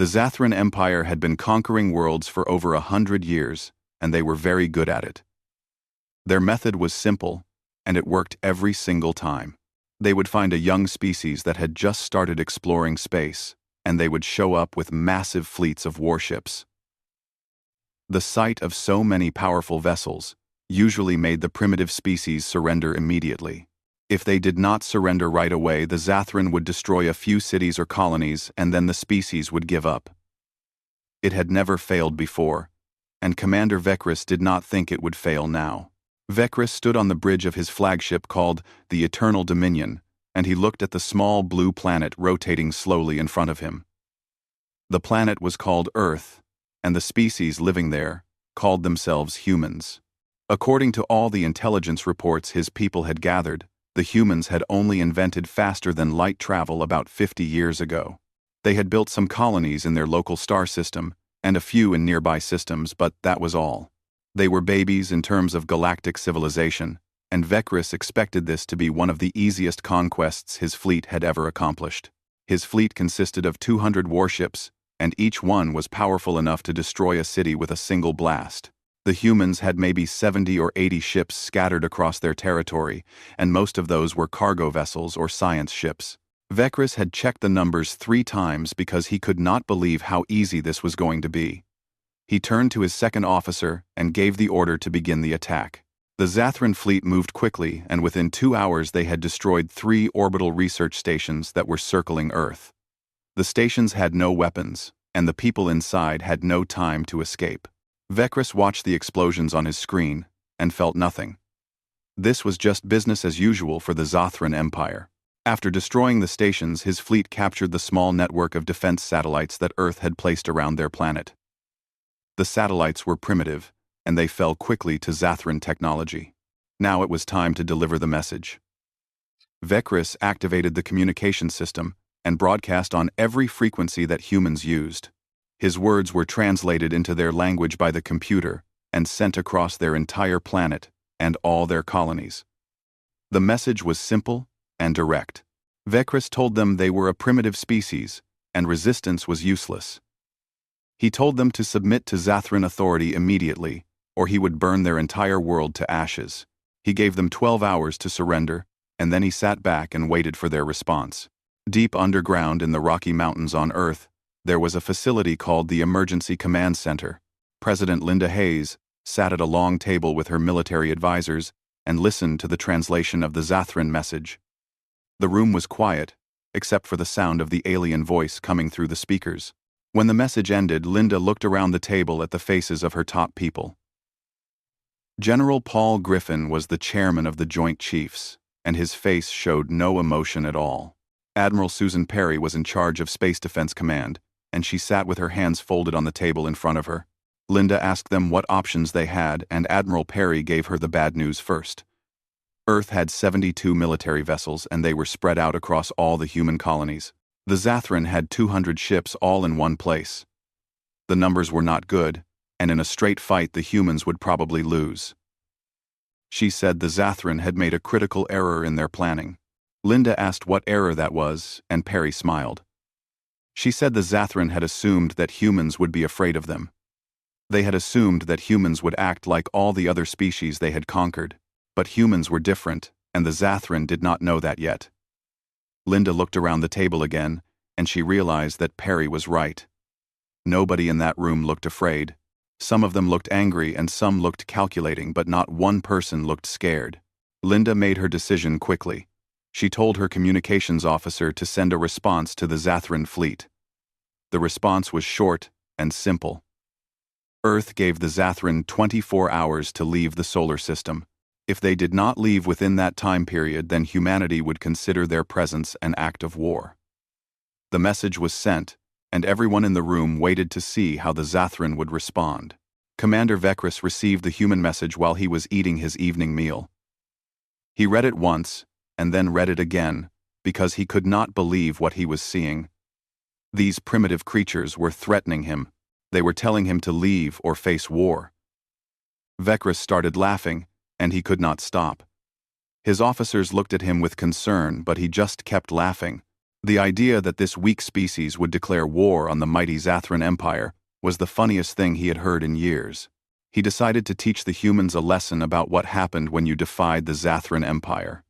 The Zathran Empire had been conquering worlds for over 100 years, and they were very good at it. Their method was simple, and it worked every single time. They would find a young species that had just started exploring space, and they would show up with massive fleets of warships. The sight of so many powerful vessels usually made the primitive species surrender immediately. If they did not surrender right away, the Zathran would destroy a few cities or colonies, and then the species would give up. It had never failed before, and Commander Vekris did not think it would fail now. Vekris stood on the bridge of his flagship called the Eternal Dominion, and he looked at the small blue planet rotating slowly in front of him. The planet was called Earth, and the species living there called themselves humans. According to all the intelligence reports his people had gathered, the humans had only invented faster than light travel about 50 years ago. They had built some colonies in their local star system, and a few in nearby systems, but that was all. They were babies in terms of galactic civilization, and Vekris expected this to be one of the easiest conquests his fleet had ever accomplished. His fleet consisted of 200 warships, and each one was powerful enough to destroy a city with a single blast. The humans had maybe 70 or 80 ships scattered across their territory, and most of those were cargo vessels or science ships. Vekris had checked the numbers 3 times because he could not believe how easy this was going to be. He turned to his second officer and gave the order to begin the attack. The Zathran fleet moved quickly, and within 2 hours they had destroyed 3 orbital research stations that were circling Earth. The stations had no weapons, and the people inside had no time to escape. Vekris watched the explosions on his screen and felt nothing. This was just business as usual for the Zathran Empire. After destroying the stations, his fleet captured the small network of defense satellites that Earth had placed around their planet. The satellites were primitive, and they fell quickly to Zathran technology. Now it was time to deliver the message. Vekris activated the communication system and broadcast on every frequency that humans used. His words were translated into their language by the computer and sent across their entire planet and all their colonies. The message was simple and direct. Vekris told them they were a primitive species, and resistance was useless. He told them to submit to Zathran authority immediately, or he would burn their entire world to ashes. He gave them 12 hours to surrender, and then he sat back and waited for their response. Deep underground in the Rocky Mountains on Earth, there was a facility called the Emergency Command Center. President Linda Hayes sat at a long table with her military advisors and listened to the translation of the Zathran message. The room was quiet, except for the sound of the alien voice coming through the speakers. When the message ended, Linda looked around the table at the faces of her top people. General Paul Griffin was the chairman of the Joint Chiefs, and his face showed no emotion at all. Admiral Susan Perry was in charge of Space Defense Command, and she sat with her hands folded on the table in front of her. Linda asked them what options they had, and Admiral Perry gave her the bad news first. Earth had 72 military vessels, and they were spread out across all the human colonies. The Zathran had 200 ships all in one place. The numbers were not good, and in a straight fight the humans would probably lose. She said the Zathran had made a critical error in their planning. Linda asked what error that was, and Perry smiled. She said the Zathran had assumed that humans would be afraid of them. They had assumed that humans would act like all the other species they had conquered, but humans were different, and the Zathran did not know that yet. Linda looked around the table again, and she realized that Perry was right. Nobody in that room looked afraid. Some of them looked angry and some looked calculating, but not one person looked scared. Linda made her decision quickly. She told her communications officer to send a response to the Zathran fleet. The response was short and simple. Earth gave the Zathran 24 hours to leave the solar system. If they did not leave within that time period, then humanity would consider their presence an act of war. The message was sent, and everyone in the room waited to see how the Zathran would respond. Commander Vekris received the human message while he was eating his evening meal. He read it once, and then read it again, because he could not believe what he was seeing. These primitive creatures were threatening him. They were telling him to leave or face war. Vekris started laughing, and he could not stop. His officers looked at him with concern, but he just kept laughing. The idea that this weak species would declare war on the mighty Zathran Empire was the funniest thing he had heard in years. He decided to teach the humans a lesson about what happened when you defied the Zathran Empire.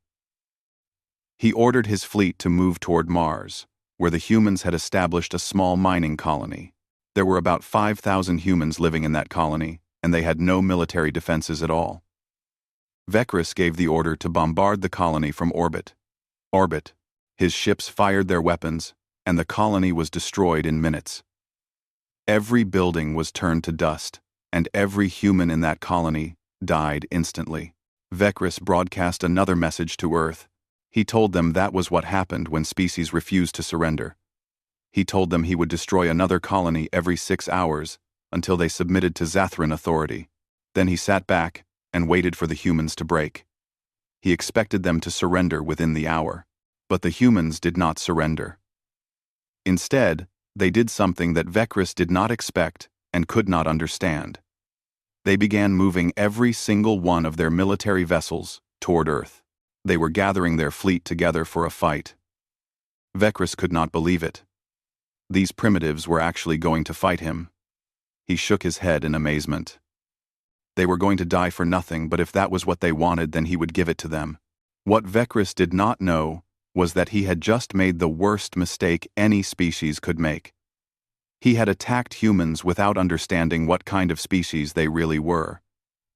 He ordered his fleet to move toward Mars, where the humans had established a small mining colony. There were about 5,000 humans living in that colony, and they had no military defenses at all. Vecris gave the order to bombard the colony from orbit. His ships fired their weapons, and the colony was destroyed in minutes. Every building was turned to dust, and every human in that colony died instantly. Vecris broadcast another message to Earth. He told them that was what happened when species refused to surrender. He told them he would destroy another colony every 6 hours until they submitted to Zathran authority. Then he sat back and waited for the humans to break. He expected them to surrender within the hour. But the humans did not surrender. Instead, they did something that Vecris did not expect and could not understand. They began moving every single one of their military vessels toward Earth. They were gathering their fleet together for a fight. Vecris could not believe it. These primitives were actually going to fight him. He shook his head in amazement. They were going to die for nothing, but if that was what they wanted, then he would give it to them. What Vecris did not know was that he had just made the worst mistake any species could make. He had attacked humans without understanding what kind of species they really were.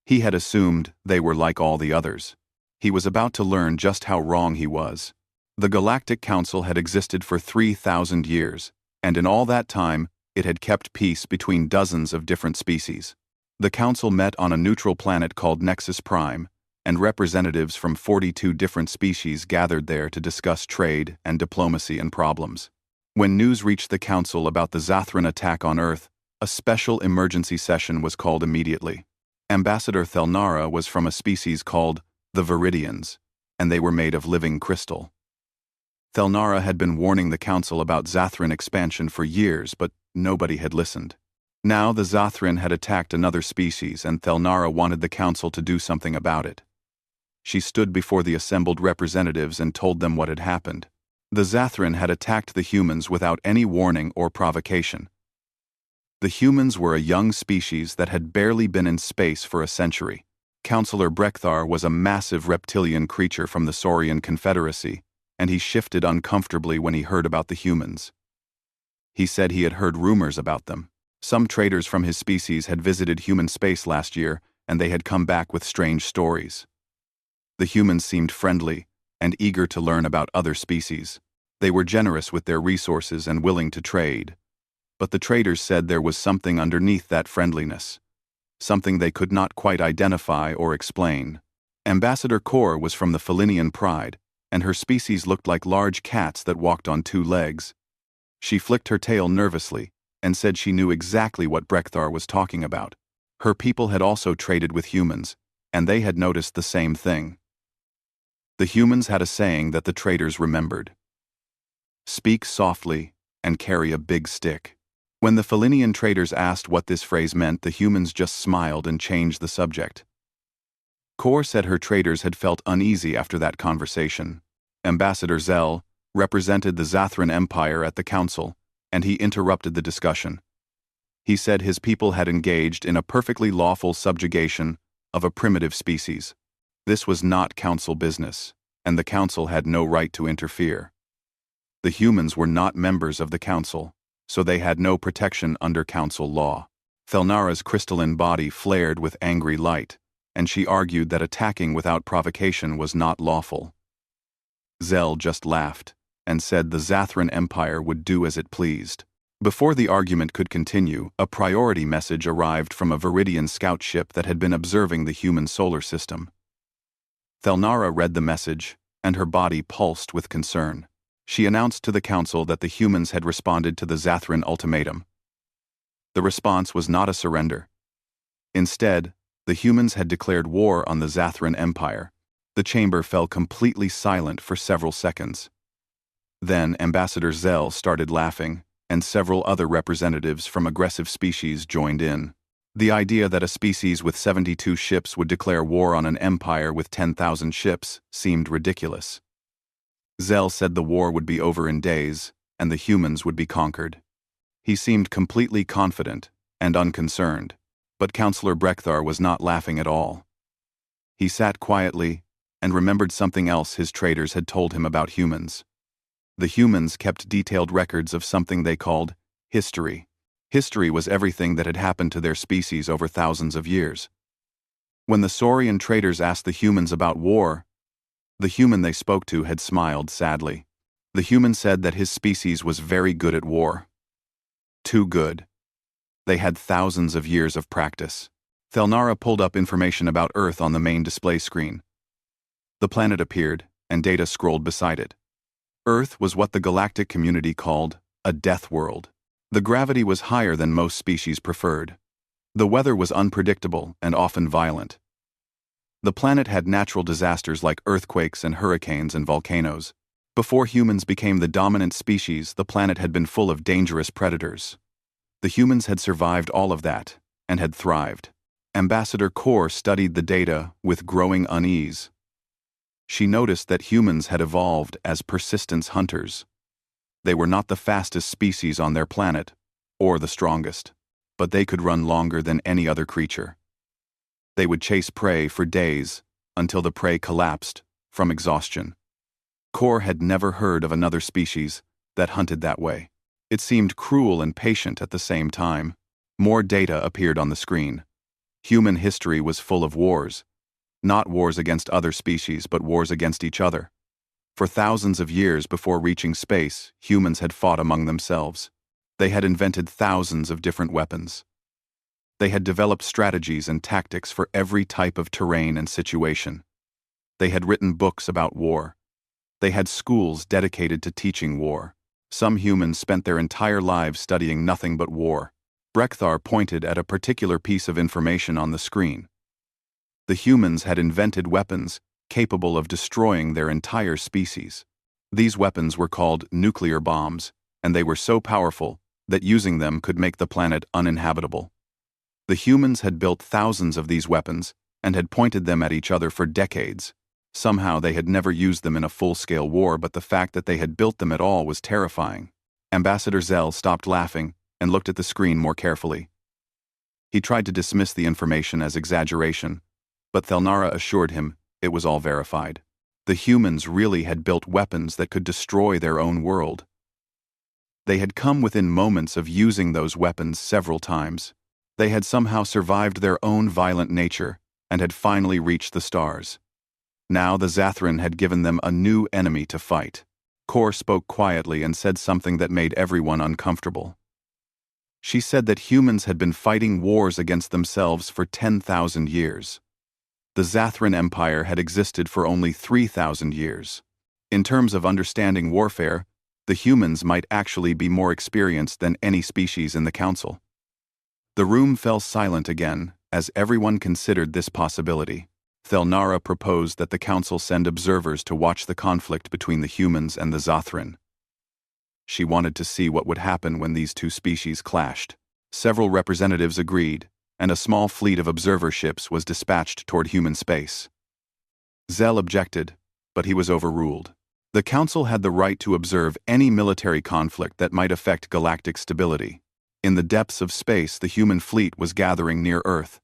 He had assumed they were like all the others. He was about to learn just how wrong he was. The Galactic Council had existed for 3,000 years, and in all that time, it had kept peace between dozens of different species. The Council met on a neutral planet called Nexus Prime, and representatives from 42 different species gathered there to discuss trade and diplomacy and problems. When news reached the Council about the Zathran attack on Earth, a special emergency session was called immediately. Ambassador Thelnara was from a species called the Viridians, and they were made of living crystal. Thelnara had been warning the Council about Zathran expansion for years, but nobody had listened. Now the Zathran had attacked another species, and Thelnara wanted the Council to do something about it. She stood before the assembled representatives and told them what had happened. The Zathran had attacked the humans without any warning or provocation. The humans were a young species that had barely been in space for a century. Councillor Brekthar was a massive reptilian creature from the Saurian Confederacy, and he shifted uncomfortably when he heard about the humans. He said he had heard rumors about them. Some traders from his species had visited human space last year, and they had come back with strange stories. The humans seemed friendly and eager to learn about other species. They were generous with their resources and willing to trade. But the traders said there was something underneath that friendliness, something they could not quite identify or explain. Ambassador Kor was from the Felinian Pride, and her species looked like large cats that walked on 2 legs. She flicked her tail nervously and said she knew exactly what Brekthar was talking about. Her people had also traded with humans, and they had noticed the same thing. The humans had a saying that the traders remembered. Speak softly and carry a big stick. When the Felinian traders asked what this phrase meant, the humans just smiled and changed the subject. Kor said her traders had felt uneasy after that conversation. Ambassador Zell represented the Zathran Empire at the council, and he interrupted the discussion. He said his people had engaged in a perfectly lawful subjugation of a primitive species. This was not council business, and the council had no right to interfere. The humans were not members of the council, so they had no protection under council law. Thelnara's crystalline body flared with angry light, and she argued that attacking without provocation was not lawful. Zell just laughed and said the Zathran Empire would do as it pleased. Before the argument could continue, a priority message arrived from a Viridian scout ship that had been observing the human solar system. Thelnara read the message, and her body pulsed with concern. She announced to the council that the humans had responded to the Zathran ultimatum. The response was not a surrender. Instead, the humans had declared war on the Zathran Empire. The chamber fell completely silent for several seconds. Then Ambassador Zell started laughing, and several other representatives from aggressive species joined in. The idea that a species with 72 ships would declare war on an empire with 10,000 ships seemed ridiculous. Zell said the war would be over in days, and the humans would be conquered. He seemed completely confident and unconcerned, but Counselor Brekthar was not laughing at all. He sat quietly and remembered something else his traders had told him about humans. The humans kept detailed records of something they called history. History was everything that had happened to their species over thousands of years. When the Saurian traders asked the humans about war, the human they spoke to had smiled sadly. The human said that his species was very good at war. Too good. They had thousands of years of practice. Thelnara pulled up information about Earth on the main display screen. The planet appeared, and data scrolled beside it. Earth was what the galactic community called a death world. The gravity was higher than most species preferred. The weather was unpredictable and often violent. The planet had natural disasters like earthquakes and hurricanes and volcanoes. Before humans became the dominant species, the planet had been full of dangerous predators. The humans had survived all of that and had thrived. Ambassador Kor studied the data with growing unease. She noticed that humans had evolved as persistence hunters. They were not the fastest species on their planet, or the strongest, but they could run longer than any other creature. They would chase prey for days until the prey collapsed from exhaustion. Kor had never heard of another species that hunted that way. It seemed cruel and patient at the same time. More data appeared on the screen. Human history was full of wars. Not wars against other species, but wars against each other. For thousands of years before reaching space, humans had fought among themselves. They had invented thousands of different weapons. They had developed strategies and tactics for every type of terrain and situation. They had written books about war. They had schools dedicated to teaching war. Some humans spent their entire lives studying nothing but war. Brekthar pointed at a particular piece of information on the screen. The humans had invented weapons capable of destroying their entire species. These weapons were called nuclear bombs, and they were so powerful that using them could make the planet uninhabitable. The humans had built thousands of these weapons and had pointed them at each other for decades. Somehow they had never used them in a full-scale war, but the fact that they had built them at all was terrifying. Ambassador Zell stopped laughing and looked at the screen more carefully. He tried to dismiss the information as exaggeration, but Thelnara assured him it was all verified. The humans really had built weapons that could destroy their own world. They had come within moments of using those weapons several times. They had somehow survived their own violent nature and had finally reached the stars. Now the Zathran had given them a new enemy to fight. Kor spoke quietly and said something that made everyone uncomfortable. She said that humans had been fighting wars against themselves for 10,000 years. The Zathran Empire had existed for only 3,000 years. In terms of understanding warfare, the humans might actually be more experienced than any species in the Council. The room fell silent again as everyone considered this possibility. Thelnara proposed that the Council send observers to watch the conflict between the humans and the Zathran. She wanted to see what would happen when these two species clashed. Several representatives agreed, and a small fleet of observer ships was dispatched toward human space. Zell objected, but he was overruled. The Council had the right to observe any military conflict that might affect galactic stability. In the depths of space, the human fleet was gathering near Earth.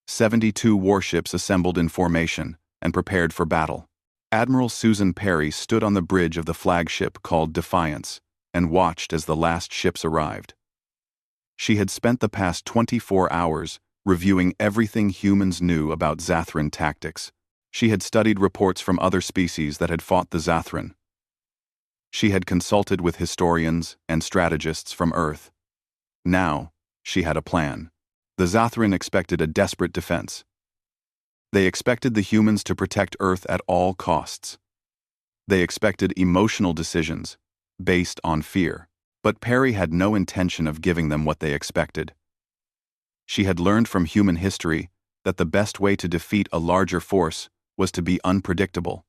72 warships assembled in formation and prepared for battle. Admiral Susan Perry stood on the bridge of the flagship called Defiance and watched as the last ships arrived. She had spent the past 24 hours reviewing everything humans knew about Zathran tactics. She had studied reports from other species that had fought the Zathran. She had consulted with historians and strategists from Earth. Now, she had a plan. The Zathran expected a desperate defense. They expected the humans to protect Earth at all costs. They expected emotional decisions based on fear. But Perry had no intention of giving them what they expected. She had learned from human history that the best way to defeat a larger force was to be unpredictable.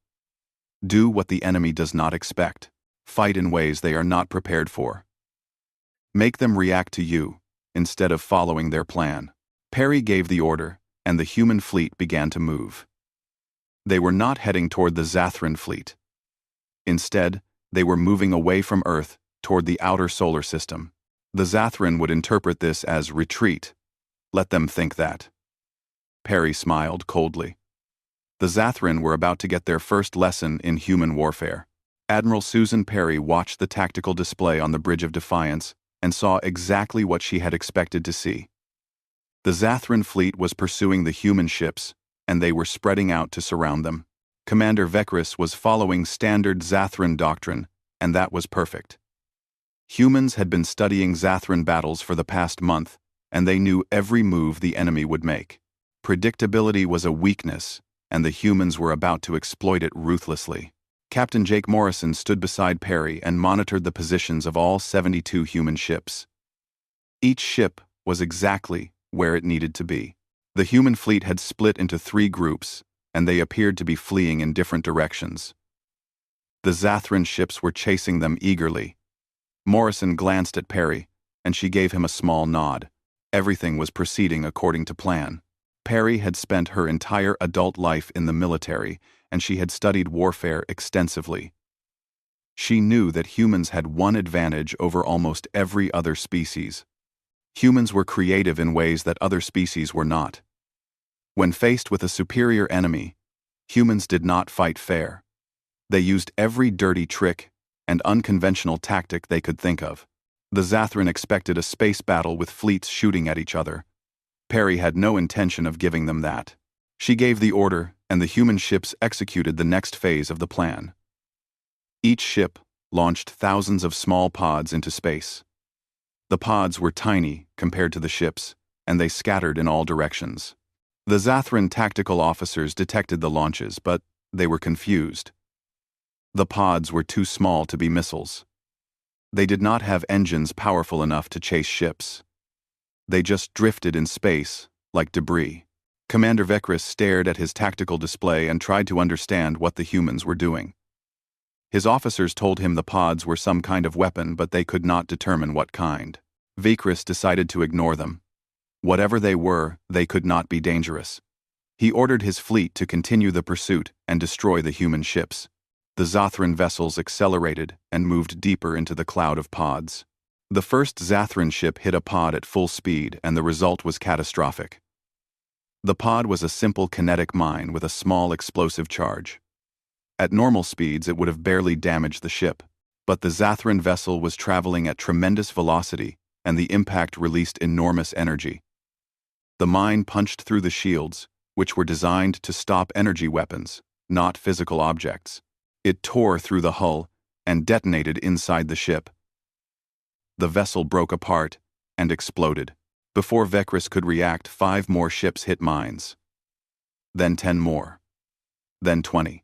Do what the enemy does not expect. Fight in ways they are not prepared for. Make them react to you, instead of following their plan. Perry gave the order, and the human fleet began to move. They were not heading toward the Zathran fleet. Instead, they were moving away from Earth toward the outer solar system. The Zathran would interpret this as retreat. Let them think that. Perry smiled coldly. The Zathran were about to get their first lesson in human warfare. Admiral Susan Perry watched the tactical display on the Bridge of Defiance and saw exactly what she had expected to see. The Zathran fleet was pursuing the human ships, and they were spreading out to surround them. Commander Vekris was following standard Zathran doctrine, and that was perfect. Humans had been studying Zathran battles for the past month, and they knew every move the enemy would make. Predictability was a weakness, and the humans were about to exploit it ruthlessly. Captain Jake Morrison stood beside Perry and monitored the positions of all 72 human ships. Each ship was exactly where it needed to be. The human fleet had split into 3 groups, and they appeared to be fleeing in different directions. The Zathran ships were chasing them eagerly. Morrison glanced at Perry, and she gave him a small nod. Everything was proceeding according to plan. Perry had spent her entire adult life in the military, and she had studied warfare extensively. She knew that humans had one advantage over almost every other species. Humans were creative in ways that other species were not. When faced with a superior enemy, humans did not fight fair. They used every dirty trick and unconventional tactic they could think of. The Zathran expected a space battle with fleets shooting at each other. Perry had no intention of giving them that. She gave the order, and the human ships executed the next phase of the plan. Each ship launched thousands of small pods into space. The pods were tiny compared to the ships, and they scattered in all directions. The Zathran tactical officers detected the launches, but they were confused. The pods were too small to be missiles. They did not have engines powerful enough to chase ships. They just drifted in space, like debris. Commander Vekris stared at his tactical display and tried to understand what the humans were doing. His officers told him the pods were some kind of weapon, but they could not determine what kind. Vekris decided to ignore them. Whatever they were, they could not be dangerous. He ordered his fleet to continue the pursuit and destroy the human ships. The Zathran vessels accelerated and moved deeper into the cloud of pods. The first Zathran ship hit a pod at full speed, and the result was catastrophic. The pod was a simple kinetic mine with a small explosive charge. At normal speeds, it would have barely damaged the ship, but the Zathran vessel was traveling at tremendous velocity, and the impact released enormous energy. The mine punched through the shields, which were designed to stop energy weapons, not physical objects. It tore through the hull and detonated inside the ship. The vessel broke apart and exploded. Before Vekris could react, 5 more ships hit mines. Then 10 more. Then 20.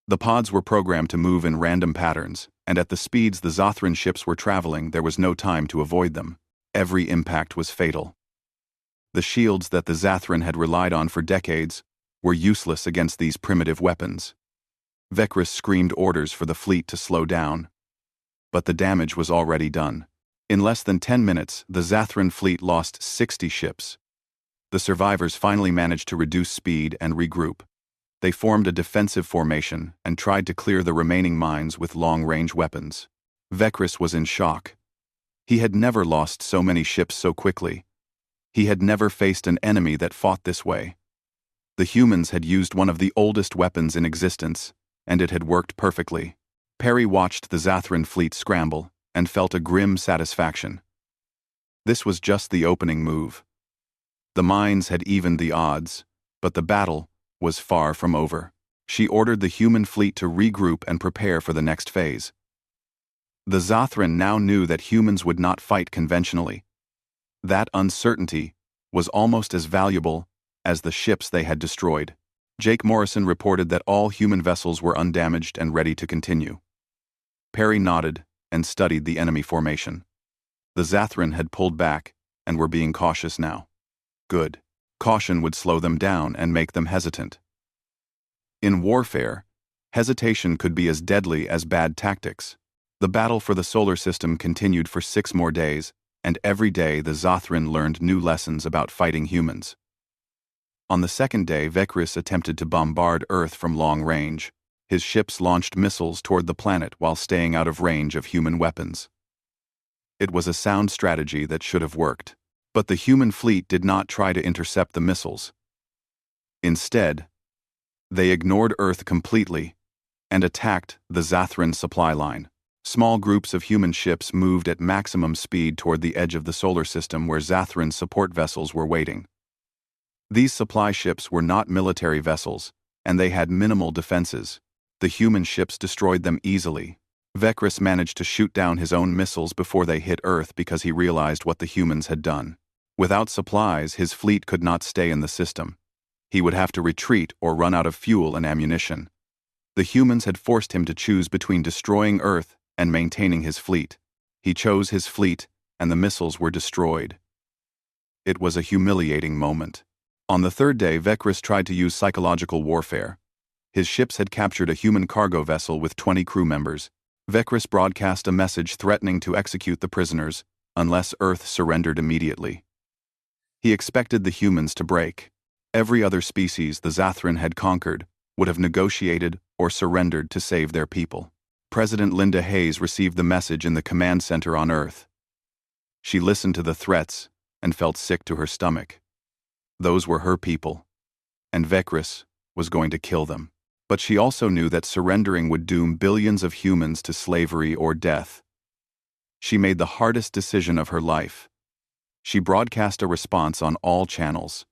The pods were programmed to move in random patterns, and at the speeds the Zathran ships were traveling, there was no time to avoid them. Every impact was fatal. The shields that the Zathran had relied on for decades were useless against these primitive weapons. Vekris screamed orders for the fleet to slow down. But the damage was already done. In less than 10 minutes, the Zathran fleet lost 60 ships. The survivors finally managed to reduce speed and regroup. They formed a defensive formation and tried to clear the remaining mines with long-range weapons. Vekris was in shock. He had never lost so many ships so quickly. He had never faced an enemy that fought this way. The humans had used one of the oldest weapons in existence, and it had worked perfectly. Perry watched the Zathran fleet scramble and felt a grim satisfaction. This was just the opening move. The mines had evened the odds, but the battle was far from over. She ordered the human fleet to regroup and prepare for the next phase. The Zathran now knew that humans would not fight conventionally. That uncertainty was almost as valuable as the ships they had destroyed. Jake Morrison reported that all human vessels were undamaged and ready to continue. Perry nodded and studied the enemy formation. The Zathran had pulled back and were being cautious now. Good. Caution would slow them down and make them hesitant. In warfare, hesitation could be as deadly as bad tactics. The battle for the solar system continued for 6 more days, and every day the Zathran learned new lessons about fighting humans. On the second day, Vekris attempted to bombard Earth from long range. His ships launched missiles toward the planet while staying out of range of human weapons. It was a sound strategy that should have worked. But the human fleet did not try to intercept the missiles. Instead, they ignored Earth completely and attacked the Zathran supply line. Small groups of human ships moved at maximum speed toward the edge of the solar system where Zathran support vessels were waiting. These supply ships were not military vessels, and they had minimal defenses. The human ships destroyed them easily. Vecris managed to shoot down his own missiles before they hit Earth because he realized what the humans had done. Without supplies, his fleet could not stay in the system. He would have to retreat or run out of fuel and ammunition. The humans had forced him to choose between destroying Earth and maintaining his fleet. He chose his fleet, and the missiles were destroyed. It was a humiliating moment. On the third day, Vecris tried to use psychological warfare. His ships had captured a human cargo vessel with 20 crew members. Vecris broadcast a message threatening to execute the prisoners unless Earth surrendered immediately. He expected the humans to break. Every other species the Zathran had conquered would have negotiated or surrendered to save their people. President Linda Hayes received the message in the command center on Earth. She listened to the threats and felt sick to her stomach. Those were her people, and Vecris was going to kill them. But she also knew that surrendering would doom billions of humans to slavery or death. She made the hardest decision of her life. She broadcast a response on all channels.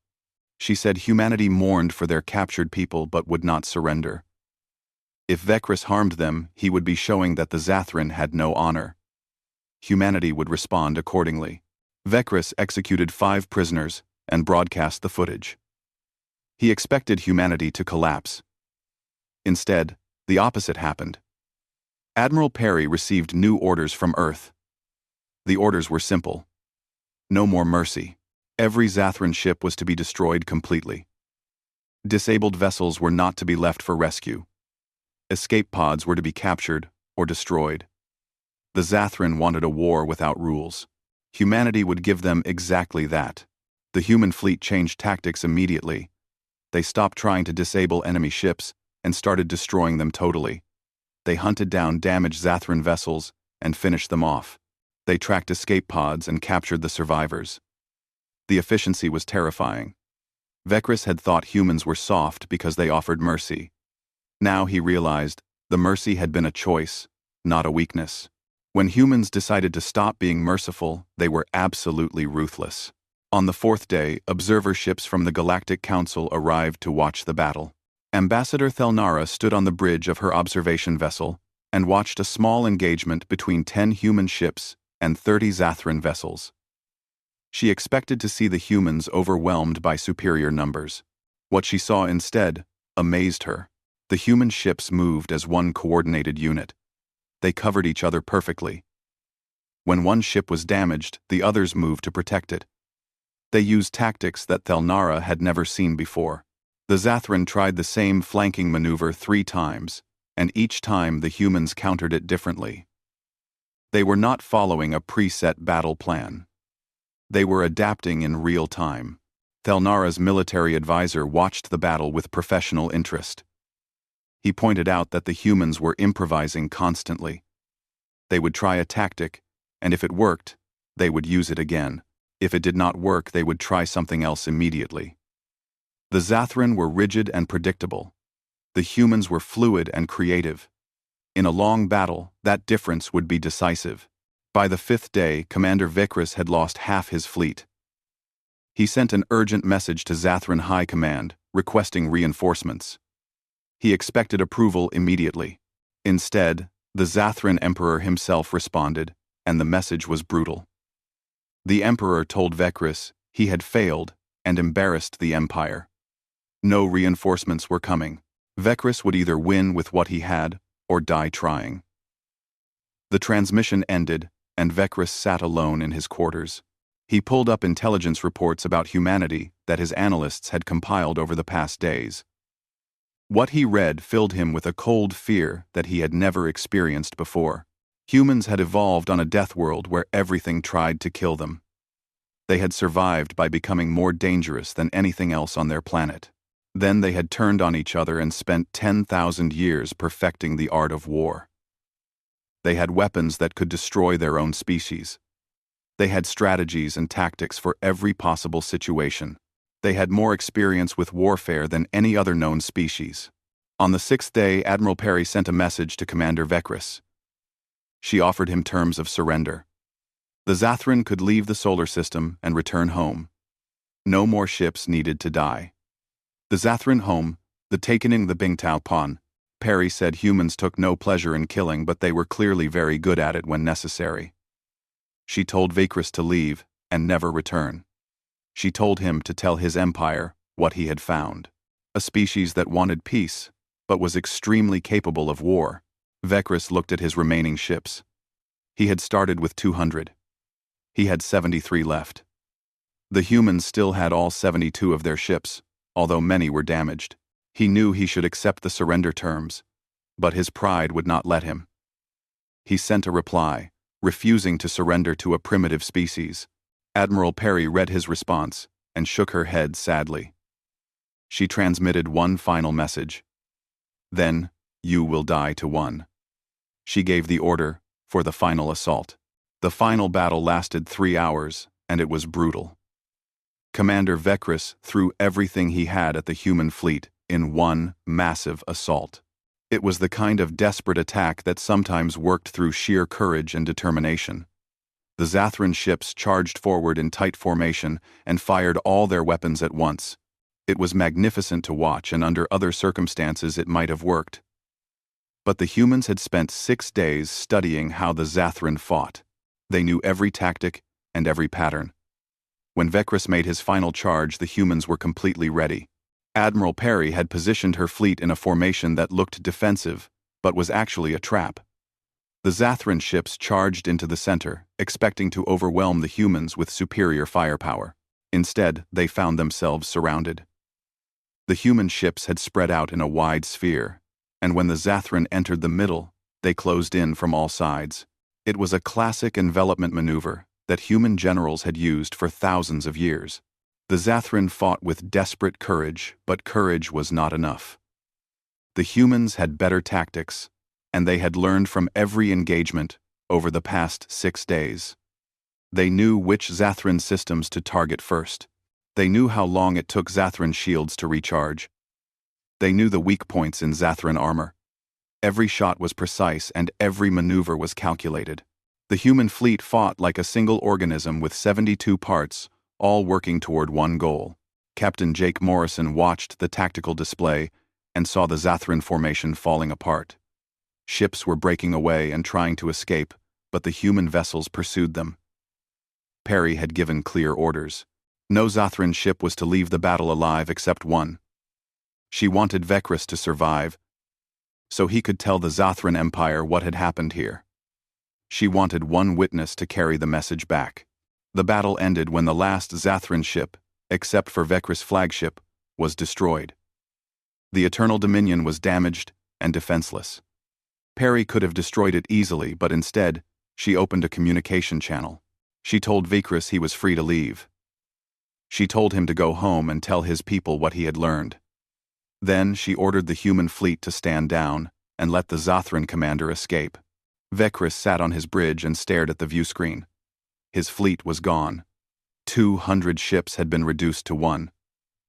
She said humanity mourned for their captured people but would not surrender. If Vecris harmed them, he would be showing that the Zathran had no honor. Humanity would respond accordingly. Vecris executed 5 prisoners and broadcast the footage. He expected humanity to collapse. Instead, the opposite happened. Admiral Perry received new orders from Earth. The orders were simple. No more mercy. Every Zathran ship was to be destroyed completely. Disabled vessels were not to be left for rescue. Escape pods were to be captured or destroyed. The Zathran wanted a war without rules. Humanity would give them exactly that. The human fleet changed tactics immediately. They stopped trying to disable enemy ships and started destroying them totally. They hunted down damaged Zathran vessels and finished them off. They tracked escape pods and captured the survivors. The efficiency was terrifying. Vecris had thought humans were soft because they offered mercy. Now he realized the mercy had been a choice, not a weakness. When humans decided to stop being merciful, they were absolutely ruthless. On the 4th day, observer ships from the Galactic Council arrived to watch the battle. Ambassador Thelnara stood on the bridge of her observation vessel and watched a small engagement between 10 human ships and 30 Zathran vessels. She expected to see the humans overwhelmed by superior numbers. What she saw instead amazed her. The human ships moved as one coordinated unit. They covered each other perfectly. When one ship was damaged, the others moved to protect it. They used tactics that Thelnara had never seen before. The Zathran tried the same flanking maneuver 3 times, and each time the humans countered it differently. They were not following a preset battle plan. They were adapting in real time. Thelnara's military advisor watched the battle with professional interest. He pointed out that the humans were improvising constantly. They would try a tactic, and if it worked, they would use it again. If it did not work, they would try something else immediately. The Zathran were rigid and predictable. The humans were fluid and creative. In a long battle, that difference would be decisive. By the 5th day, Commander Vecris had lost half his fleet. He sent an urgent message to Zathran High Command, requesting reinforcements. He expected approval immediately. Instead, the Zathran Emperor himself responded, and the message was brutal. The Emperor told Vecris he had failed and embarrassed the Empire. No reinforcements were coming. Vecris would either win with what he had or die trying. The transmission ended, and Vecris sat alone in his quarters. He pulled up intelligence reports about humanity that his analysts had compiled over the past days. What he read filled him with a cold fear that he had never experienced before. Humans had evolved on a death world where everything tried to kill them. They had survived by becoming more dangerous than anything else on their planet. Then they had turned on each other and spent 10,000 years perfecting the art of war. They had weapons that could destroy their own species. They had strategies and tactics for every possible situation. They had more experience with warfare than any other known species. On the sixth day, Admiral Perry sent a message to Commander Vekris. She offered him terms of surrender. The Zathran could leave the solar system and return home. No more ships needed to die. The Zathran home, the takening the Bingtao Pon. Perry said humans took no pleasure in killing, but they were clearly very good at it when necessary. She told Vekris to leave and never return. She told him to tell his empire what he had found. A species that wanted peace, but was extremely capable of war. Vekris looked at his remaining ships. He had started with 200. He had 73 left. The humans still had all 72 of their ships, although many were damaged. He knew he should accept the surrender terms, but his pride would not let him. He sent a reply, refusing to surrender to a primitive species. Admiral Perry read his response and shook her head sadly. She transmitted one final message. Then, you will die to one. She gave the order for the final assault. The final battle lasted 3 hours, and it was brutal. Commander Vekris threw everything he had at the human fleet in one massive assault. It was the kind of desperate attack that sometimes worked through sheer courage and determination. The Zathran ships charged forward in tight formation and fired all their weapons at once. It was magnificent to watch, and under other circumstances it might have worked. But the humans had spent 6 days studying how the Zathran fought. They knew every tactic and every pattern. When Vekris made his final charge, the humans were completely ready. Admiral Perry had positioned her fleet in a formation that looked defensive, but was actually a trap. The Zathran ships charged into the center, expecting to overwhelm the humans with superior firepower. Instead, they found themselves surrounded. The human ships had spread out in a wide sphere, and when the Zathran entered the middle, they closed in from all sides. It was a classic envelopment maneuver that human generals had used for thousands of years. The Zathran fought with desperate courage, but courage was not enough. The humans had better tactics, and they had learned from every engagement over the past 6 days. They knew which Zathran systems to target first. They knew how long it took Zathran shields to recharge. They knew the weak points in Zathran armor. Every shot was precise and every maneuver was calculated. The human fleet fought like a single organism with 72 parts, all working toward one goal. Captain Jake Morrison watched the tactical display and saw the Zathran formation falling apart. Ships were breaking away and trying to escape, but the human vessels pursued them. Perry had given clear orders. No Zathran ship was to leave the battle alive except one. She wanted Vekris to survive, so he could tell the Zathran Empire what had happened here. She wanted one witness to carry the message back. The battle ended when the last Zathran ship, except for Vekris' flagship, was destroyed. The Eternal Dominion was damaged and defenseless. Perry could have destroyed it easily, but instead, she opened a communication channel. She told Vekris he was free to leave. She told him to go home and tell his people what he had learned. Then she ordered the human fleet to stand down and let the Zathran commander escape. Vekris sat on his bridge and stared at the viewscreen. His fleet was gone. 200 ships had been reduced to one.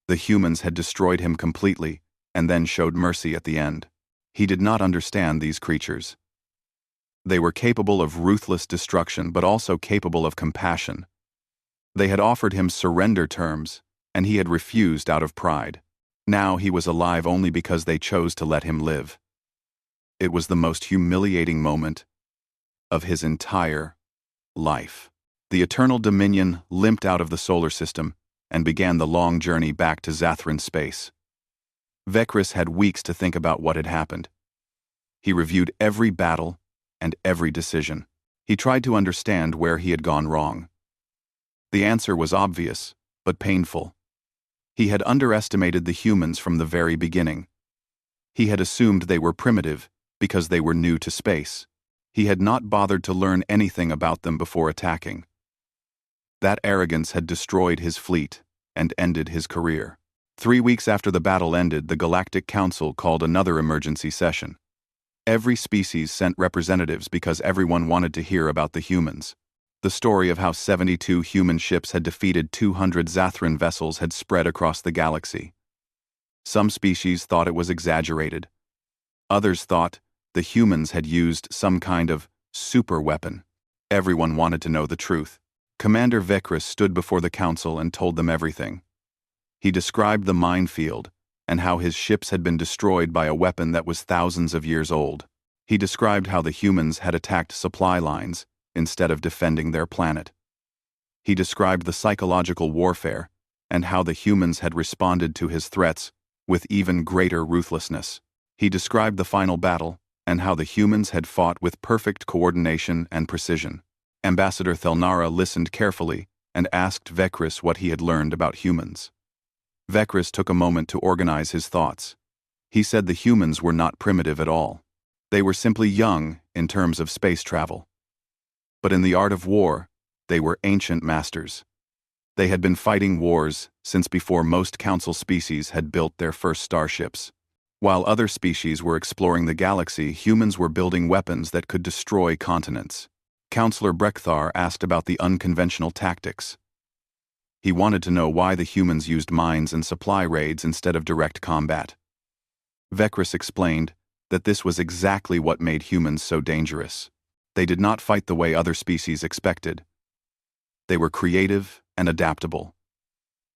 The humans had destroyed him completely and then showed mercy at the end. He did not understand these creatures. They were capable of ruthless destruction, but also capable of compassion. They had offered him surrender terms, and he had refused out of pride. Now he was alive only because they chose to let him live. It was the most humiliating moment of his entire life. The Eternal Dominion limped out of the solar system and began the long journey back to Zathran space. Vekris had weeks to think about what had happened. He reviewed every battle and every decision. He tried to understand where he had gone wrong. The answer was obvious, but painful. He had underestimated the humans from the very beginning. He had assumed they were primitive because they were new to space. He had not bothered to learn anything about them before attacking. That arrogance had destroyed his fleet and ended his career. 3 weeks after the battle ended, the Galactic Council called another emergency session. Every species sent representatives because everyone wanted to hear about the humans. The story of how 72 human ships had defeated 200 Zathran vessels had spread across the galaxy. Some species thought it was exaggerated. Others thought the humans had used some kind of super weapon. Everyone wanted to know the truth. Commander Vekris stood before the council and told them everything. He described the minefield and how his ships had been destroyed by a weapon that was thousands of years old. He described how the humans had attacked supply lines instead of defending their planet. He described the psychological warfare and how the humans had responded to his threats with even greater ruthlessness. He described the final battle and how the humans had fought with perfect coordination and precision. Ambassador Thelnara listened carefully and asked Vekris what he had learned about humans. Vekris took a moment to organize his thoughts. He said the humans were not primitive at all. They were simply young in terms of space travel. But in the art of war, they were ancient masters. They had been fighting wars since before most council species had built their first starships. While other species were exploring the galaxy, humans were building weapons that could destroy continents. Counselor Brekthar asked about the unconventional tactics. He wanted to know why the humans used mines and supply raids instead of direct combat. Vekris explained that this was exactly what made humans so dangerous. They did not fight the way other species expected. They were creative and adaptable.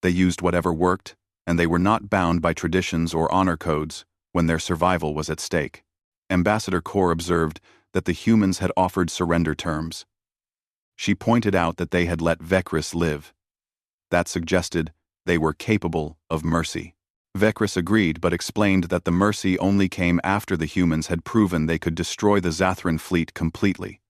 They used whatever worked, and they were not bound by traditions or honor codes when their survival was at stake. Ambassador Kor observed that the humans had offered surrender terms. She pointed out that they had let Vekris live. That suggested they were capable of mercy. Vekris agreed but explained that the mercy only came after the humans had proven they could destroy the Zathran fleet completely.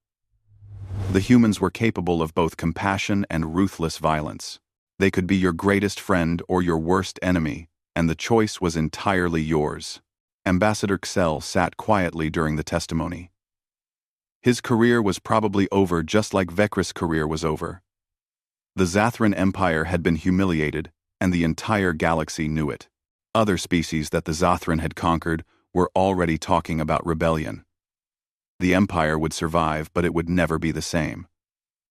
The humans were capable of both compassion and ruthless violence. They could be your greatest friend or your worst enemy, and the choice was entirely yours. Ambassador Xel sat quietly during the testimony. His career was probably over just like Vekris' career was over. The Zathran Empire had been humiliated, and the entire galaxy knew it. Other species that the Zathran had conquered were already talking about rebellion. The Empire would survive, but it would never be the same.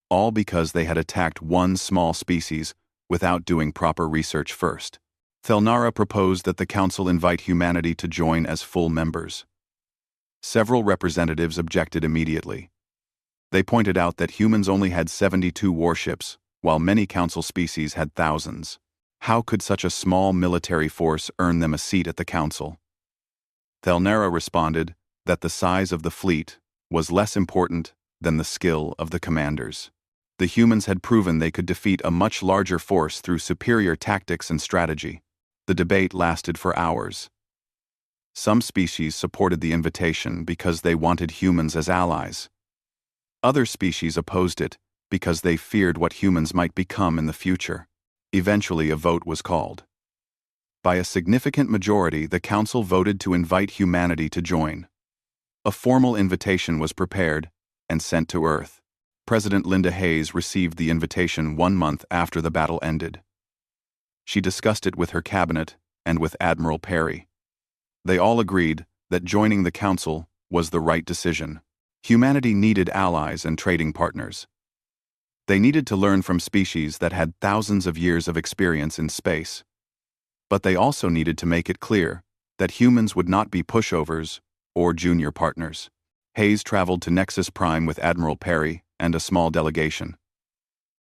All because they had attacked one small species without doing proper research first. Thelnara proposed that the Council invite humanity to join as full members. Several representatives objected immediately. They pointed out that humans only had 72 warships, while many Council species had thousands. How could such a small military force earn them a seat at the Council? Thelnara responded that the size of the fleet was less important than the skill of the commanders. The humans had proven they could defeat a much larger force through superior tactics and strategy. The debate lasted for hours. Some species supported the invitation because they wanted humans as allies. Other species opposed it because they feared what humans might become in the future. Eventually, a vote was called. By a significant majority, the Council voted to invite humanity to join. A formal invitation was prepared and sent to Earth. President Linda Hayes received the invitation 1 month after the battle ended. She discussed it with her cabinet and with Admiral Perry. They all agreed that joining the Council was the right decision. Humanity needed allies and trading partners. They needed to learn from species that had thousands of years of experience in space. But they also needed to make it clear that humans would not be pushovers or junior partners. Hayes traveled to Nexus Prime with Admiral Perry and a small delegation.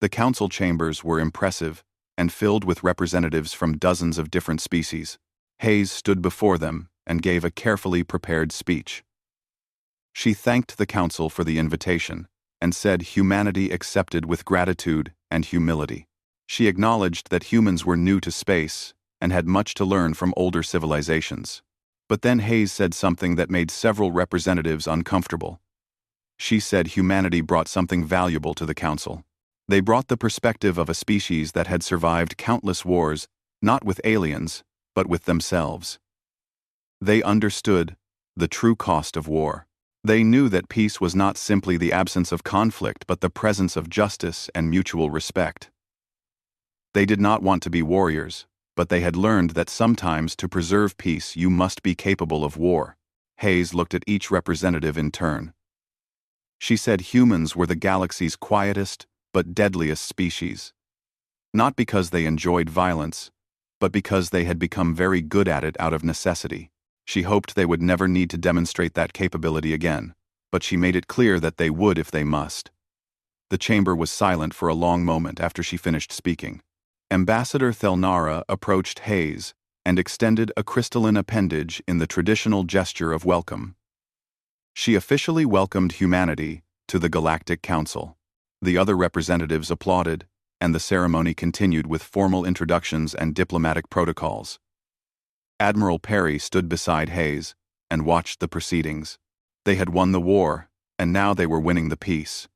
The council chambers were impressive and filled with representatives from dozens of different species. Hayes stood before them and gave a carefully prepared speech. She thanked the council for the invitation and said humanity accepted with gratitude and humility. She acknowledged that humans were new to space and had much to learn from older civilizations. But then Hayes said something that made several representatives uncomfortable. She said humanity brought something valuable to the council. They brought the perspective of a species that had survived countless wars, not with aliens, but with themselves. They understood the true cost of war. They knew that peace was not simply the absence of conflict, but the presence of justice and mutual respect. They did not want to be warriors, but they had learned that sometimes to preserve peace you must be capable of war. Hayes looked at each representative in turn. She said humans were the galaxy's quietest but deadliest species. Not because they enjoyed violence, but because they had become very good at it out of necessity. She hoped they would never need to demonstrate that capability again, but she made it clear that they would if they must. The chamber was silent for a long moment after she finished speaking. Ambassador Thelnara approached Hayes and extended a crystalline appendage in the traditional gesture of welcome. She officially welcomed humanity to the Galactic Council. The other representatives applauded, and the ceremony continued with formal introductions and diplomatic protocols. Admiral Perry stood beside Hayes and watched the proceedings. They had won the war, and now they were winning the peace.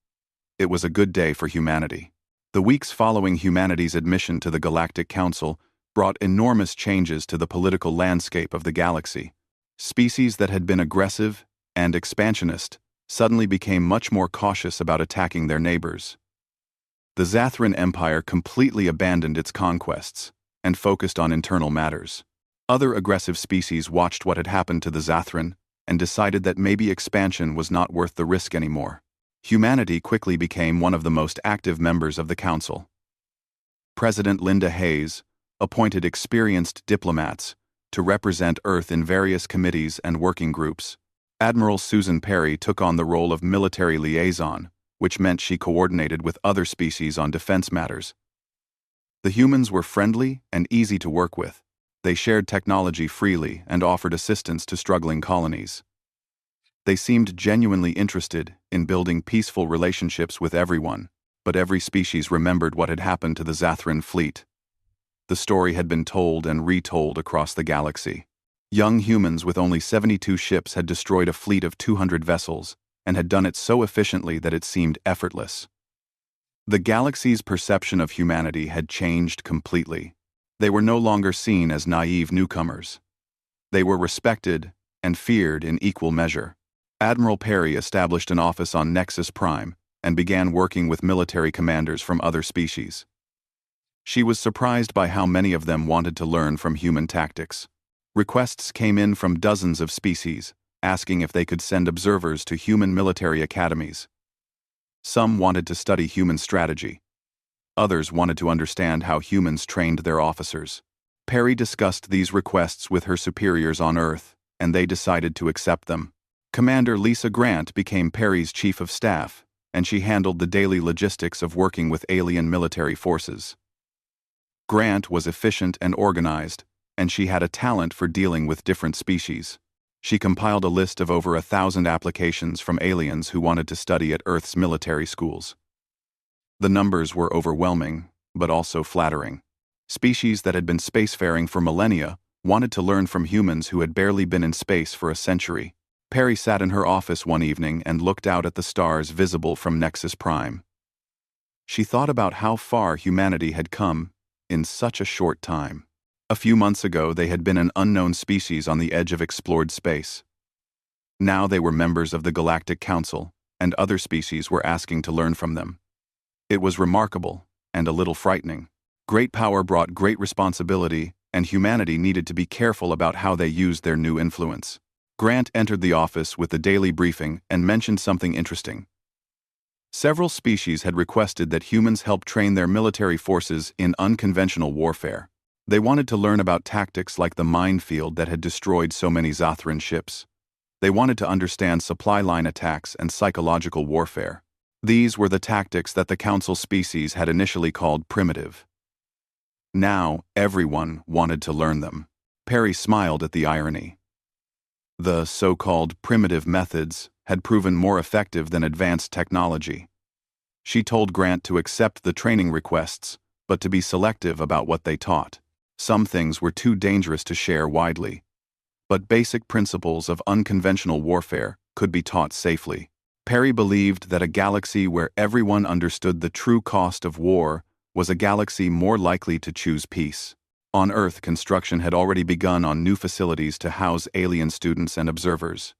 It was a good day for humanity. The weeks following humanity's admission to the Galactic Council brought enormous changes to the political landscape of the galaxy. Species that had been aggressive and expansionist suddenly became much more cautious about attacking their neighbors. The Zathran Empire completely abandoned its conquests and focused on internal matters. Other aggressive species watched what had happened to the Zathran and decided that maybe expansion was not worth the risk anymore. Humanity quickly became one of the most active members of the Council. President Linda Hayes appointed experienced diplomats to represent Earth in various committees and working groups. Admiral Susan Perry took on the role of military liaison, which meant she coordinated with other species on defense matters. The humans were friendly and easy to work with. They shared technology freely and offered assistance to struggling colonies. They seemed genuinely interested in building peaceful relationships with everyone, but every species remembered what had happened to the Zathran fleet. The story had been told and retold across the galaxy. Young humans with only 72 ships had destroyed a fleet of 200 vessels, and had done it so efficiently that it seemed effortless. The galaxy's perception of humanity had changed completely. They were no longer seen as naive newcomers. They were respected and feared in equal measure. Admiral Perry established an office on Nexus Prime and began working with military commanders from other species. She was surprised by how many of them wanted to learn from human tactics. Requests came in from dozens of species, asking if they could send observers to human military academies. Some wanted to study human strategy. Others wanted to understand how humans trained their officers. Perry discussed these requests with her superiors on Earth, and they decided to accept them. Commander Lisa Grant became Perry's chief of staff, and she handled the daily logistics of working with alien military forces. Grant was efficient and organized, and she had a talent for dealing with different species. She compiled a list of over 1,000 applications from aliens who wanted to study at Earth's military schools. The numbers were overwhelming, but also flattering. Species that had been spacefaring for millennia wanted to learn from humans who had barely been in space for a century. Perry sat in her office one evening and looked out at the stars visible from Nexus Prime. She thought about how far humanity had come in such a short time. A few months ago, they had been an unknown species on the edge of explored space. Now they were members of the Galactic Council, and other species were asking to learn from them. It was remarkable, and a little frightening. Great power brought great responsibility, and humanity needed to be careful about how they used their new influence. Grant entered the office with the daily briefing and mentioned something interesting. Several species had requested that humans help train their military forces in unconventional warfare. They wanted to learn about tactics like the minefield that had destroyed so many Zathran ships. They wanted to understand supply line attacks and psychological warfare. These were the tactics that the Council species had initially called primitive. Now, everyone wanted to learn them. Perry smiled at the irony. The so-called primitive methods had proven more effective than advanced technology. She told Grant to accept the training requests, but to be selective about what they taught. Some things were too dangerous to share widely, but basic principles of unconventional warfare could be taught safely. Perry believed that a galaxy where everyone understood the true cost of war was a galaxy more likely to choose peace. On Earth, construction had already begun on new facilities to house alien students and observers.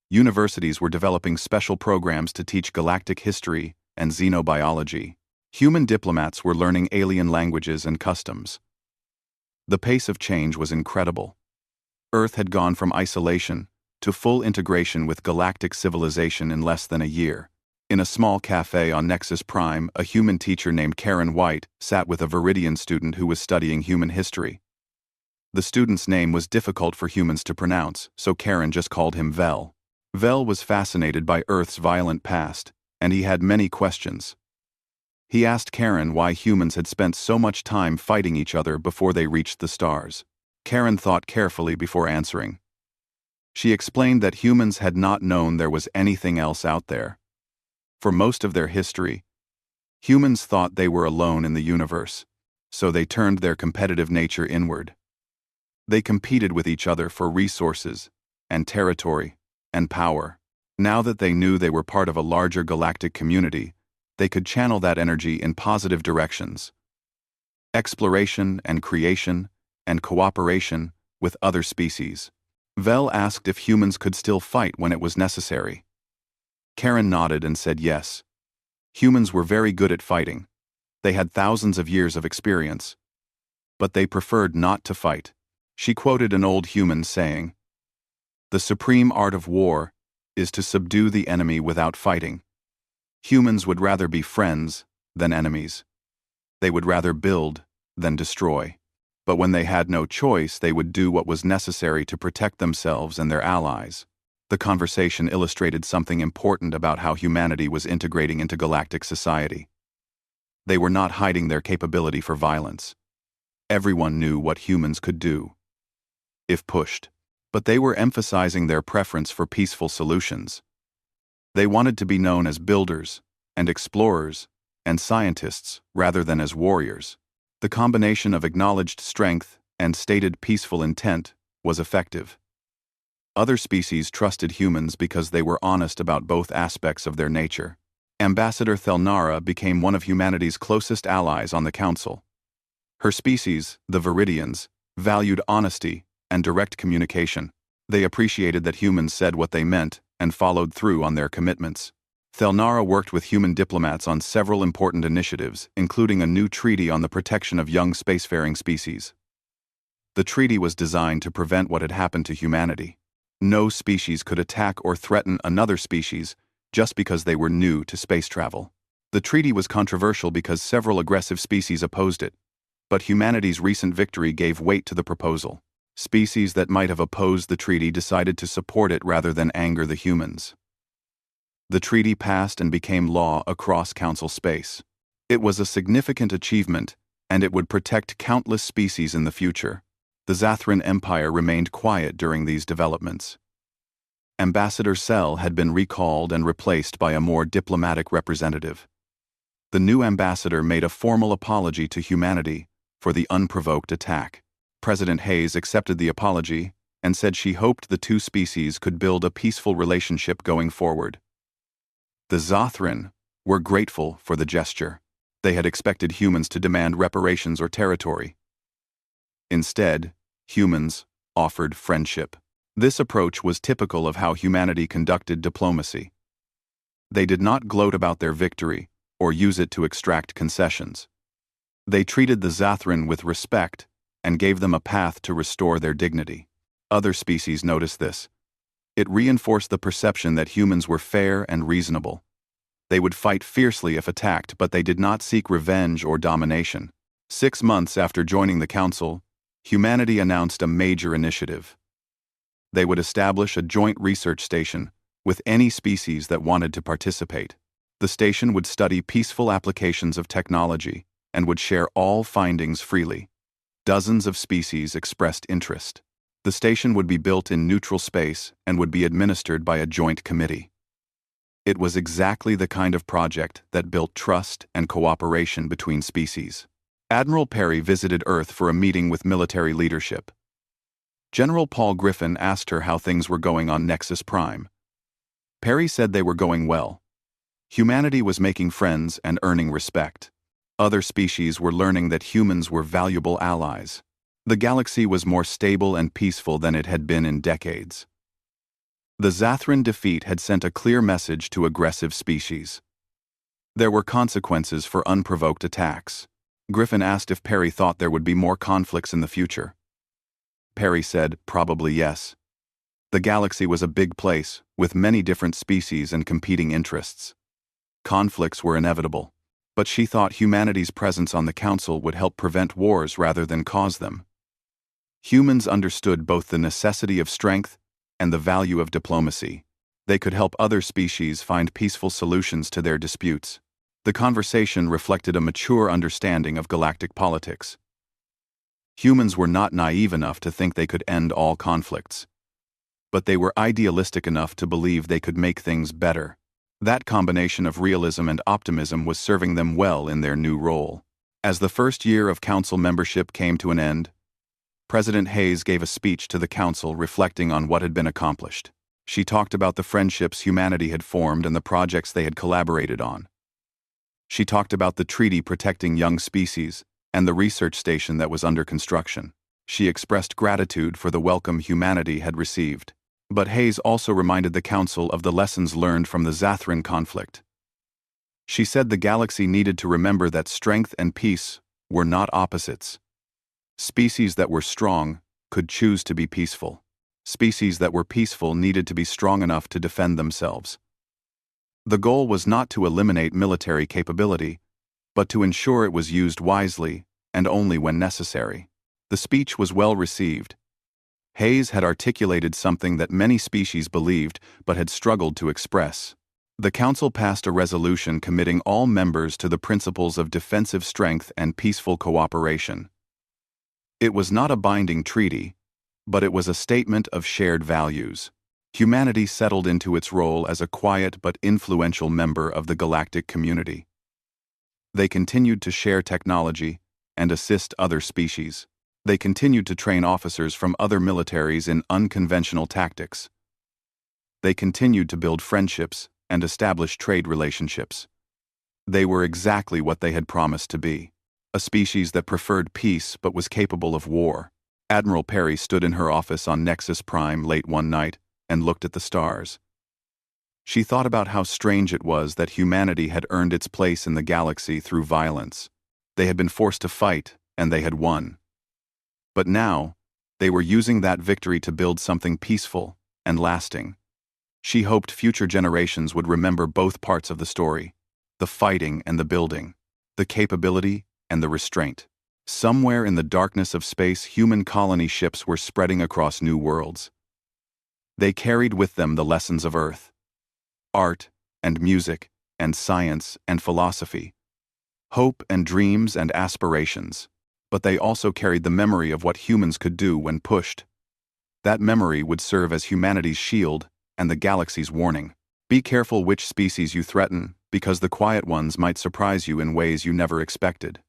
Universities were developing special programs to teach galactic history and xenobiology. Human diplomats were learning alien languages and customs. The pace of change was incredible. Earth had gone from isolation to full integration with galactic civilization in less than a year. In a small cafe on Nexus Prime, a human teacher named Karen White sat with a Viridian student who was studying human history. The student's name was difficult for humans to pronounce, so Karen just called him Vel. Vel was fascinated by Earth's violent past, and he had many questions. He asked Karen why humans had spent so much time fighting each other before they reached the stars. Karen thought carefully before answering. She explained that humans had not known there was anything else out there. For most of their history, humans thought they were alone in the universe, so they turned their competitive nature inward. They competed with each other for resources, and territory, and power. Now that they knew they were part of a larger galactic community, they could channel that energy in positive directions. Exploration and creation, and cooperation with other species. Vel asked if humans could still fight when it was necessary. Karen nodded and said yes. Humans were very good at fighting. They had thousands of years of experience. But they preferred not to fight. She quoted an old human saying, "The supreme art of war is to subdue the enemy without fighting." Humans would rather be friends than enemies. They would rather build than destroy. But when they had no choice, they would do what was necessary to protect themselves and their allies. The conversation illustrated something important about how humanity was integrating into galactic society. They were not hiding their capability for violence. Everyone knew what humans could do, if pushed. But they were emphasizing their preference for peaceful solutions. They wanted to be known as builders, and explorers, and scientists, rather than as warriors. The combination of acknowledged strength and stated peaceful intent was effective. Other species trusted humans because they were honest about both aspects of their nature. Ambassador Thelnara became one of humanity's closest allies on the Council. Her species, the Viridians, valued honesty and direct communication. They appreciated that humans said what they meant and followed through on their commitments. Thelnara worked with human diplomats on several important initiatives, including a new treaty on the protection of young spacefaring species. The treaty was designed to prevent what had happened to humanity. No species could attack or threaten another species just because they were new to space travel. The treaty was controversial because several aggressive species opposed it, but humanity's recent victory gave weight to the proposal. Species that might have opposed the treaty decided to support it rather than anger the humans. The treaty passed and became law across Council space. It was a significant achievement, and it would protect countless species in the future. The Zathran Empire remained quiet during these developments. Ambassador Cell had been recalled and replaced by a more diplomatic representative. The new ambassador made a formal apology to humanity for the unprovoked attack. President Hayes accepted the apology and said she hoped the two species could build a peaceful relationship going forward. The Zathran were grateful for the gesture. They had expected humans to demand reparations or territory. Instead, humans offered friendship. This approach was typical of how humanity conducted diplomacy. They did not gloat about their victory or use it to extract concessions. They treated the Zathran with respect and gave them a path to restore their dignity. Other species noticed this. It reinforced the perception that humans were fair and reasonable. They would fight fiercely if attacked, but they did not seek revenge or domination. 6 months after joining the Council, humanity announced a major initiative. They would establish a joint research station with any species that wanted to participate. The station would study peaceful applications of technology and would share all findings freely. Dozens of species expressed interest. The station would be built in neutral space and would be administered by a joint committee. It was exactly the kind of project that built trust and cooperation between species. Admiral Perry visited Earth for a meeting with military leadership. General Paul Griffin asked her how things were going on Nexus Prime. Perry said they were going well. Humanity was making friends and earning respect. Other species were learning that humans were valuable allies. The galaxy was more stable and peaceful than it had been in decades. The Zathran defeat had sent a clear message to aggressive species. There were consequences for unprovoked attacks. Griffin asked if Perry thought there would be more conflicts in the future. Perry said, probably yes. The galaxy was a big place, with many different species and competing interests. Conflicts were inevitable, but she thought humanity's presence on the Council would help prevent wars rather than cause them. Humans understood both the necessity of strength and the value of diplomacy. They could help other species find peaceful solutions to their disputes. The conversation reflected a mature understanding of galactic politics. Humans were not naive enough to think they could end all conflicts, but they were idealistic enough to believe they could make things better. That combination of realism and optimism was serving them well in their new role. As the first year of Council membership came to an end, President Hayes gave a speech to the Council reflecting on what had been accomplished. She talked about the friendships humanity had formed and the projects they had collaborated on. She talked about the treaty protecting young species and the research station that was under construction. She expressed gratitude for the welcome humanity had received. But Hayes also reminded the Council of the lessons learned from the Zathran conflict. She said the galaxy needed to remember that strength and peace were not opposites. Species that were strong could choose to be peaceful. Species that were peaceful needed to be strong enough to defend themselves. The goal was not to eliminate military capability, but to ensure it was used wisely and only when necessary. The speech was well received. Hayes had articulated something that many species believed but had struggled to express. The Council passed a resolution committing all members to the principles of defensive strength and peaceful cooperation. It was not a binding treaty, but it was a statement of shared values. Humanity settled into its role as a quiet but influential member of the galactic community. They continued to share technology and assist other species. They continued to train officers from other militaries in unconventional tactics. They continued to build friendships and establish trade relationships. They were exactly what they had promised to be, a species that preferred peace but was capable of war. Admiral Perry stood in her office on Nexus Prime late one night and looked at the stars. She thought about how strange it was that humanity had earned its place in the galaxy through violence. They had been forced to fight, and they had won. But now, they were using that victory to build something peaceful and lasting. She hoped future generations would remember both parts of the story, the fighting and the building, the capability and the restraint. Somewhere in the darkness of space, human colony ships were spreading across new worlds. They carried with them the lessons of Earth, art and music and science and philosophy, hope and dreams and aspirations, but they also carried the memory of what humans could do when pushed. That memory would serve as humanity's shield and the galaxy's warning. Be careful which species you threaten, because the quiet ones might surprise you in ways you never expected.